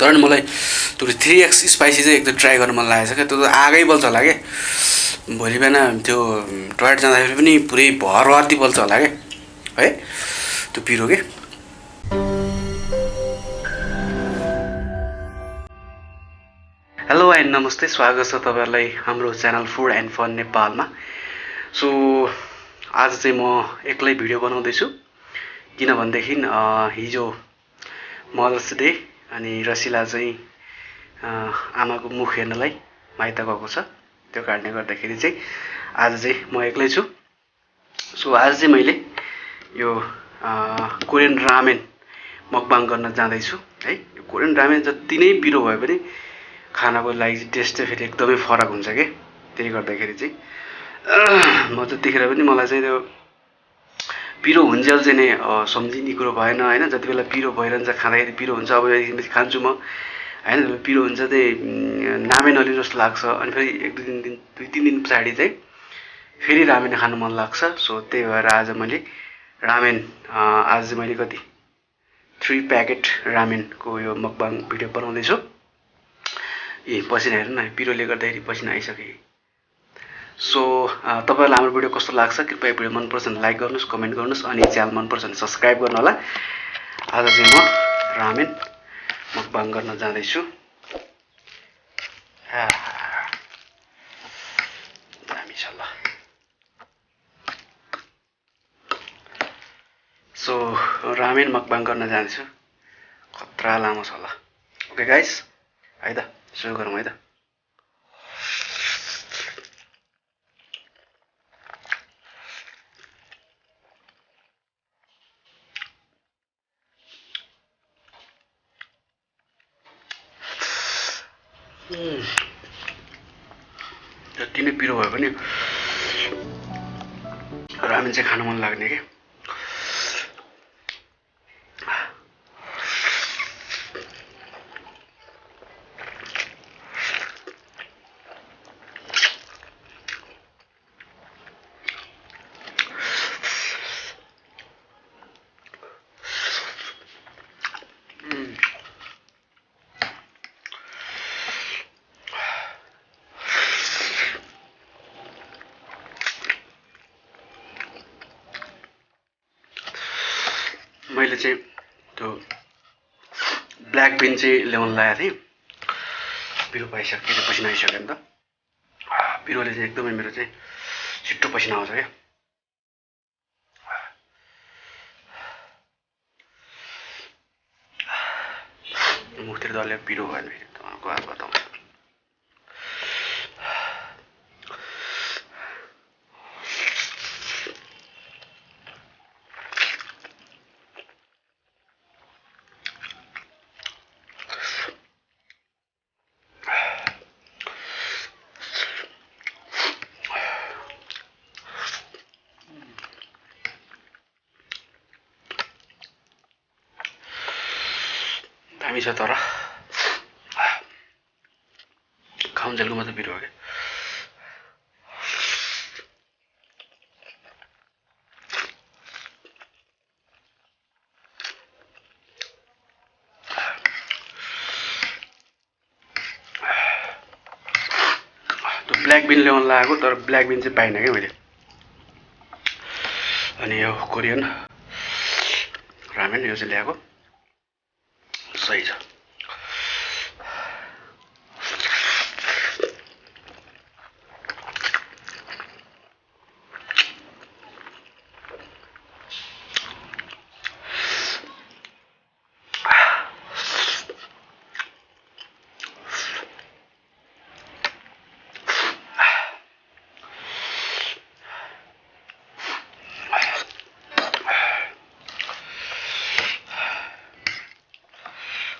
तर नि मलाई त्यो 3x स्पाइसी चाहिँ एकदम ट्राई गर्न मन लागेको छ क्या। त्यो त आगै बल्छ होला क्या। भोलि बिहान त्यो टोयलेट जाँदाखेरि पनि पुरै भरभर्ती बल्छ होला क्या है त्यो पिरो के। हेलो एन्ड नमस्ते, स्वागत छ तपाईँहरूलाई हाम्रो च्यानल फुड एन्ड फन नेपालमा। सो आज चाहिँ म एक्लै भिडियो बनाउँदैछु, किनभनेदेखि हिजो मदर्स डे अनि रसिला चाहिँ आमाको मुख हेर्नलाई माइत गएको छ। त्यो कारणले गर्दाखेरि चाहिँ आज चाहिँ म एक्लै छु। सो आज चाहिँ मैले यो कोरियन रामेन मकबाङ गर्न जाँदैछु है। यो कोरियन रामेन जति नै पिरो भए पनि खानाको लागि टेस्ट चाहिँ फेरि एकदमै फरक हुन्छ के। त्यही गर्दाखेरि चाहिँ म जतिखेर पनि मलाई चाहिँ त्यो पिरो हुन्जेल चाहिँ नै सम्झिने कुरो भएन होइन। जति बेला पिरो भइरहन्छ खाँदाखेरि पिरो हुन्छ, अब यसपछि खान्छु म होइन। पिरो हुन्छ चाहिँ नामै नलिनु जस्तो लाग्छ। अनि फेरि दुई तिन दिन पछाडि चाहिँ फेरि रामेन खानु मन लाग्छ। सो त्यही भएर आज मैले रामेन आज चाहिँ मैले कति 3 प्याकेट रामेनको यो मकबाङ भिडियो बनाउँदैछु। ए पसिना हेर्नु न, पिरोले गर्दाखेरि पसिना आइसक्यो। सो तपाईँहरूलाई हाम्रो भिडियो कस्तो लाग्छ, कृपया भिडियो मनपर्छ भने लाइक गर्नुहोस्, कमेन्ट गर्नुहोस्, अनि च्यानल मनपर्छ भने सब्सक्राइब गर्नु होला। आज चाहिँ म रामेन मकबाङ गर्न जाँदैछु। दामी छ ल। सो रामेन मकबाङ गर्न जाँदैछु, खतरा लामो छ ल। ओके गाइस, है त सुरु गरौँ है त। जति नै पिरो भए पनि रामेन चाहिँ खान मन लाग्ने के। मैले चाहिँ त्यो ब्ल्याक बिन चाहिँ ल्याउन लागेको थिएँ। पिरो पाइसक्यो, पसिना आइसक्यो नि त। पिरोले चाहिँ एकदमै मेरो चाहिँ छिट्टो पसिना आउँछ क्या। मुखतिर डल्लै पिरो भयो भने फेरि तपाईँको हात बताउँछ। दामी छ तर खाउन्जेलको मात्रै पिरो हो क्या। त्यो ब्ल्याक बिन ल्याउन लागेको, तर ब्ल्याक बिन चाहिँ पाइनँ क्या मैले। अनि यो कोरियन रामेन यो चाहिँ ल्याएको सही छ।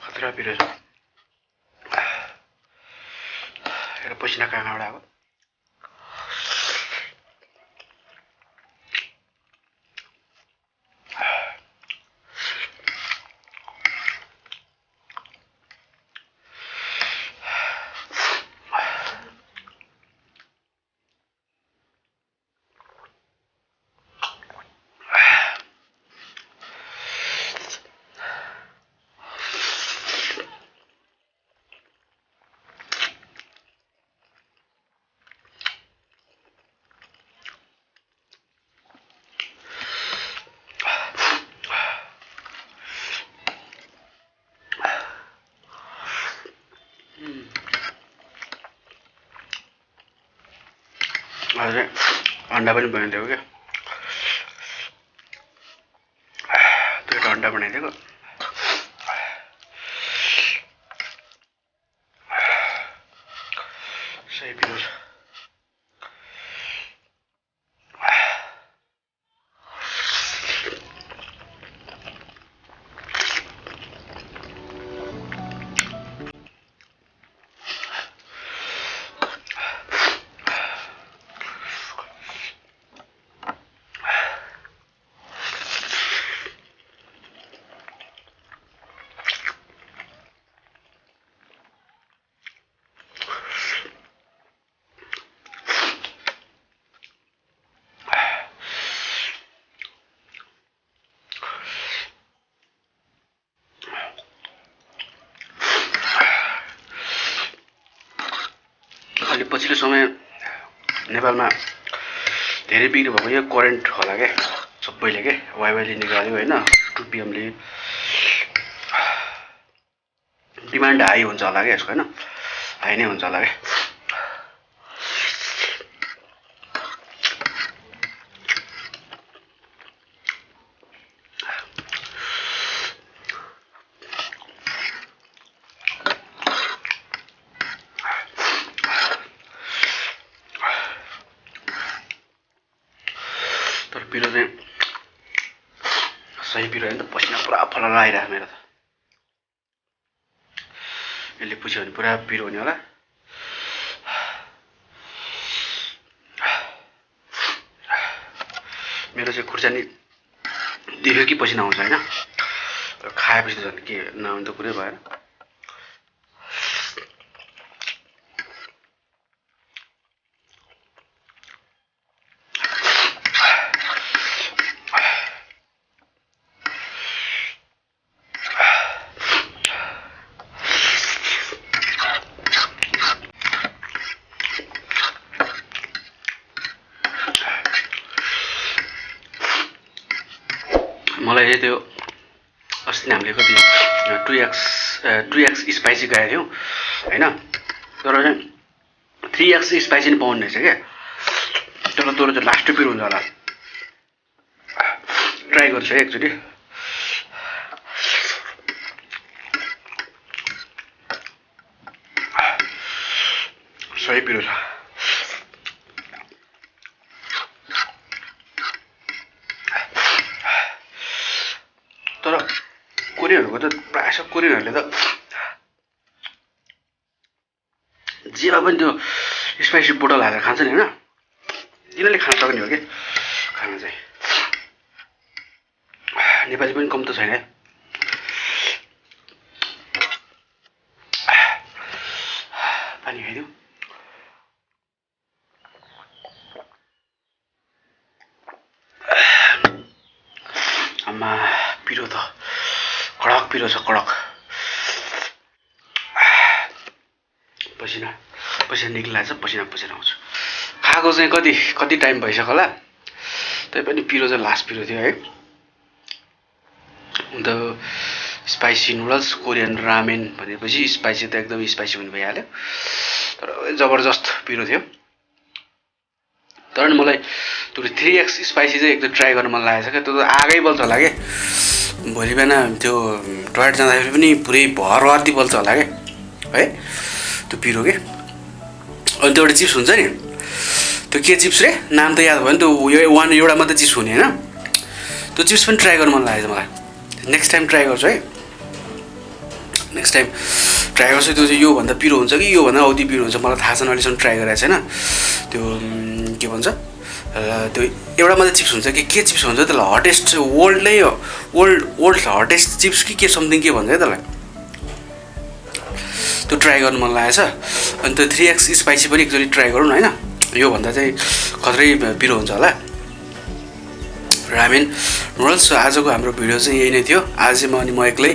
खतरा पिरो छ। हेर पसिना कहाँबाट आएको। आज चाहिँ अन्डा पनि बनाइदिएको क्या, 2 अन्डा बनाइदिएको। सही पिरो छ। अलि पछिल्लो समय नेपालमा धेरै बिक्री भएको यो करेन्ट होला क्या, सबैले के वाइवाईले निकाल्यो होइन, 2 PM ले डिमान्ड हाई हुन्छ होला क्या यसको होइन, हाई नै हुन्छ होला क्या। तर पिरो चाहिँ सही पिरो होइन, पसिना पुरा फलाएर आइरहेको मेरो त। यसले पुछ्यो भने पुरा पिरो हुने होला। मेरो चाहिँ खुर्सानी देख्यो कि पसिना आउँछ होइन, खाएपछि त झन् के नहुने त कुरै भएन। मलाई चाहिँ त्यो अस्ति हामीले कति 2x स्पाइसी गएको थियौँ होइन, तर चाहिँ 3x स्पाइसी नि पाउने रहेछ क्या। तर तरो चाहिँ लास्ट पिरो हुन्छ होला, ट्राई गर्छु है एकचोटि। सही पिरो छ। तर कोरियनहरूको त प्रायः सब कोरियनहरूले त जेमा पनि त्यो स्पाइसी बोटल हालेर खान्छ नि होइन, यिनीहरूले खान सक्ने हो कि खाना चाहिँ। नेपाली पनि कम त छैन है। पानी खाइदिउँ। आमा पिरो त कडक पिरो छ, कडक। पसिना निक्लिरहेछ, पसिना आउँछ। खाएको चाहिँ कति टाइम भइसक्यो होला, तैपनि पिरो चाहिँ लास्ट पिरो थियो है। अन्त स्पाइसी नुडल्स, कोरियन रामेन भनेपछि स्पाइसी त एकदम स्पाइसी हुने भइहाल्यो, तर जबरजस्त पिरो थियो। तर मलाई त्यो 3x स्पाइसी चाहिँ एकदम ट्राई गर्न मन लागेको छ क्या। त्यो त आगै बल्छ होला क्या, भोलि बिहान त्यो टोयलेट जाँदाखेरि पनि पुरै भरभर्ती बल्छ होला क्या है त्यो पिरो के। अनि त्यो एउटा चिप्स हुन्छ नि, त्यो के चिप्स रे, नाम त याद भयो नि, त्यो एउटा मात्रै चिप्स हुने होइन, त्यो चिप्स पनि ट्राई गर्न मन लागेको छ मलाई। नेक्स्ट टाइम ट्राई गर्छु है, नेक्स्ट टाइम ट्राई गर्छु। त्यो चाहिँ योभन्दा पिरो हुन्छ कि योभन्दा औधी पिरो हुन्छ मलाई थाहा छैन, अहिलेसम्म ट्राई गरेको छैन। त्यो के भन्छ, त्यो एउटा मात्रै चिप्स हुन्छ कि के चिप्स भन्छ त्यसलाई, हटेस्ट वर्ल्ड हटेस्ट चिप्स कि के समथिङ के भन्छ है त्यसलाई, त्यो ट्राई गर्नु मन लागेको छ। अनि त्यो 3x स्पाइसी पनि एकचोटि ट्राई गरौँ न होइन, योभन्दा चाहिँ खत्रै पिरो हुन्छ होला। Ramen noodles. आजको हाम्रो भिडियो चाहिँ यही नै थियो। आज चाहिँ म एक्लै,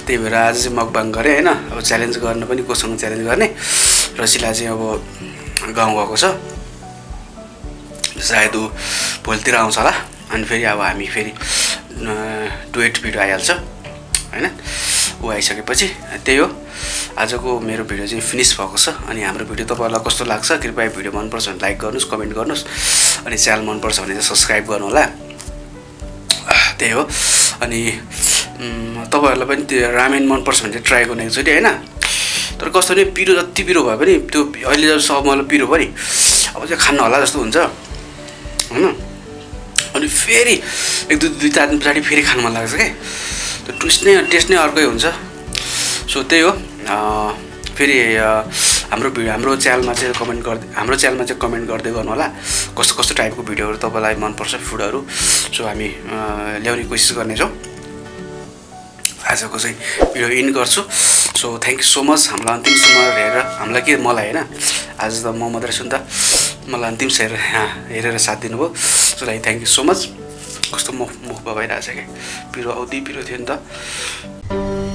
त्यही भएर आज चाहिँ मकबाङ गरेँ होइन। अब च्यालेन्ज गर्न पनि कोसँग च्यालेन्ज गर्ने, रसिला चाहिँ अब गाउँ गएको छ, सायद ऊ भोलितिर आउँछ होला। अनि फेरि अब हामी फेरि डुएट भिडियो आइहाल्छ होइन। ऊ आइसकेपछि त्यही हो आजको मेरो भिडियो चाहिँ फिनिस भएको छ। अनि हाम्रो भिडियो तपाईँहरूलाई कस्तो लाग्छ कृपया भिडियो मनपर्छ भने लाइक गर्नुहोस्, कमेन्ट गर्नुहोस्, अनि च्यानल मनपर्छ भने चाहिँ सब्सक्राइब गर्नु होला। त्यही हो। अनि तपाईँहरूलाई पनि त्यो रामेन मनपर्छ भने चाहिँ ट्राई गर्नु एकचोटि होइन। तर कस्तो नि पिरो जति पिरो भए पनि त्यो अहिले जब मलाई पिरो पनि अब चाहिँ खानु होला जस्तो हुन्छ होइन। अनि फेरि एक दुई चार दिन पछाडि फेरि खानु मन लाग्छ क्या, त्यो टेस्ट नै अर्कै हुन्छ। सो त्यही हो। फेरि हाम्रो च्यानलमा चाहिँ कमेन्ट गर्दै गर्नु होला कस्तो कस्तो टाइपको भिडियोहरू तपाईँलाई मनपर्छ फुडहरू। सो हामी ल्याउने कोसिस गर्नेछौँ। आजको चाहिँ भिडियो इन्ड गर्छु। So thank you so much हामीलाई अन्तिमसम्म हेरेर, हामीलाई के मलाई होइन आज त म मात्रै छु नि त, मलाई अन्तिमसम्म हेरेर साथ दिनुभयो। सो लागि थ्याङ्क यू सो मच। कस्तो मुख भइरहेछ क्या, पिरो औधी पिरो थियो नि त।